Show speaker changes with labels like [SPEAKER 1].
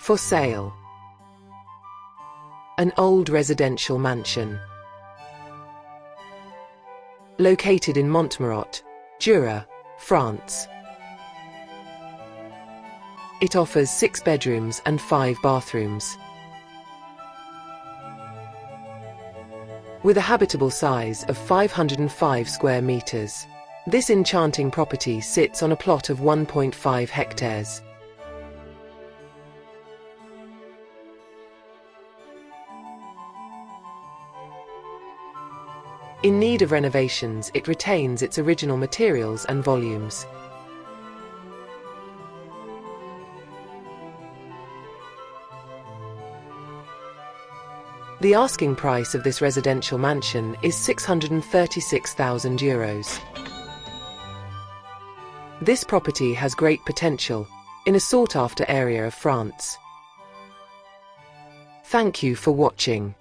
[SPEAKER 1] For sale. An old residential mansion. Located in Montmorot, Jura, France. It offers 6 bedrooms and 5 bathrooms. With a habitable size of 505 square meters. This enchanting property sits on a plot of 1.5 hectares. In need of renovations, it retains its original materials and volumes. The asking price of this residential mansion is €636,000. This property has great potential in a sought-after area of France. Thank you for watching.